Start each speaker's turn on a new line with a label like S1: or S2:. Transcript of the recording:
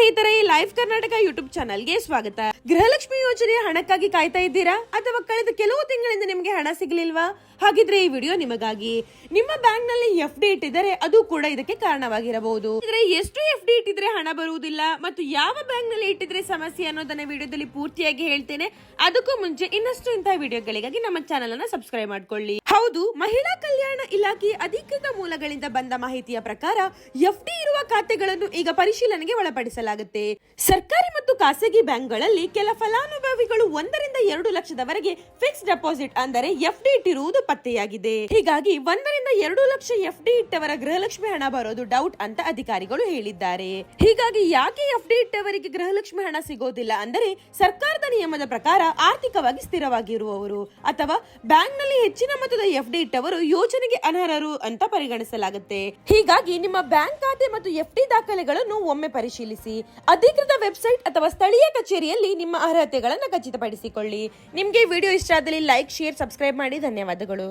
S1: ಸ್ನೇಹಿತರೆ, live Karnataka YouTube ಚಾನಲ್ಗೆ ಸ್ವಾಗತ. ಗೃಹಲಕ್ಷ್ಮಿ ಯೋಜನೆಯ ಹಣಕ್ಕಾಗಿ ಕಾಯ್ತಾ ಇದ್ದೀರಾ ಅಥವಾ ಕಳೆದ ಕೆಲವು ತಿಂಗಳಿಂದ ನಿಮಗೆ ಹಣ ಸಿಗಲಿಲ್ವಾ? ಹಾಗಿದ್ರೆ ಈ ವಿಡಿಯೋ ನಿಮಗಾಗಿ. ನಿಮ್ಮ ಬ್ಯಾಂಕ್ ನಲ್ಲಿ FD ಇಟ್ಟಿದ್ದರೆ ಅದು ಕೂಡ ಇದಕ್ಕೆ ಕಾರಣವಾಗಿರಬಹುದು. ಎಷ್ಟು FD ಇಟ್ಟಿದ್ರೆ ಹಣ ಬರುವುದಿಲ್ಲ ಮತ್ತು ಯಾವ ಬ್ಯಾಂಕ್ ನಲ್ಲಿ ಇಟ್ಟಿದ್ರೆ ಸಮಸ್ಯೆ ಅನ್ನೋದನ್ನ ವಿಡಿಯೋದಲ್ಲಿ ಪೂರ್ತಿಯಾಗಿ ಹೇಳ್ತೇನೆ. ಅದಕ್ಕೂ ಮುಂಚೆ ಇನ್ನಷ್ಟು ಇಂತಹ ವಿಡಿಯೋಗಳಿಗಾಗಿ ನಮ್ಮ ಚಾನೆಲ್ ಅನ್ನ ಸಬ್ಸ್ಕ್ರೈಬ್ ಮಾಡ್ಕೊಳ್ಳಿ. ಹೌದು, ಮಹಿಳಾ ಕಲ್ಯಾಣ ಇಲಾಖೆ ಅಧಿಕೃತ ಮೂಲಗಳಿಂದ ಬಂದ ಮಾಹಿತಿಯ ಪ್ರಕಾರ FD ಇರುವ ಖಾತೆಗಳನ್ನು ಈಗ ಪರಿಶೀಲನೆಗೆ ಒಳಪಡಿಸಲಾಗುತ್ತೆ. ಸರ್ಕಾರಿ ಮತ್ತು ಖಾಸಗಿ ಬ್ಯಾಂಕ್ಗಳಲ್ಲಿ ಕೆಲ ಫಲಾನುಭವಿಗಳು 1 ರಿಂದ 2 ಲಕ್ಷದವರೆಗೆ ಫಿಕ್ಸ್ ಡೆಪಾಸಿಟ್ ಅಂದರೆ FD ಇಟ್ಟಿರುವುದು ಪತ್ತೆಯಾಗಿದೆ. ಹೀಗಾಗಿ 1 ರಿಂದ 2 ಲಕ್ಷ FD ಇಟ್ಟವರ ಗೃಹಲಕ್ಷ್ಮಿ ಹಣ ಬರೋದು ಡೌಟ್ ಅಂತ ಅಧಿಕಾರಿಗಳು ಹೇಳಿದ್ದಾರೆ. ಹೀಗಾಗಿ ಯಾಕೆ FD ಇಟ್ಟವರಿಗೆ ಗೃಹಲಕ್ಷ್ಮಿ ಹಣ ಸಿಗೋದಿಲ್ಲ ಅಂದರೆ ಸರ್ಕಾರದ ನಿಯಮದ ಪ್ರಕಾರ ಆರ್ಥಿಕವಾಗಿ ಸ್ಥಿರವಾಗಿರುವವರು ಅಥವಾ ಬ್ಯಾಂಕ್ ನಲ್ಲಿ ಹೆಚ್ಚಿನ ಮೊತ್ತದ FD ಇಟ್ಟವರು ಯೋಜನೆಗೆ ಅನರ್ಹರು ಅಂತ ಪರಿಗಣಿಸಲಾಗುತ್ತೆ. ಹೀಗಾಗಿ ನಿಮ್ಮ ಬ್ಯಾಂಕ್ ಖಾತೆ ಮತ್ತು FD ದಾಖಲೆಗಳನ್ನು ಒಮ್ಮೆ ಪರಿಶೀಲಿಸಿ. ಅಧಿಕೃತ ವೆಬ್ಸೈಟ್ ಅಥವಾ ಸ್ಥಳೀಯ ಕಚೇರಿಯಲ್ಲಿ ನಿಮ್ಮ ಅರ್ಹತೆಗಳನ್ನು ಖಚಿತಪಡಿಸಿಕೊಳ್ಳಿ. ನಿಮಗೆ ವಿಡಿಯೋ ಇಷ್ಟ ಆದಲ್ಲಿ ಲೈಕ್, ಶೇರ್, ಸಬ್ಸ್ಕ್ರೈಬ್ ಮಾಡಿ. ಧನ್ಯವಾದಗಳು.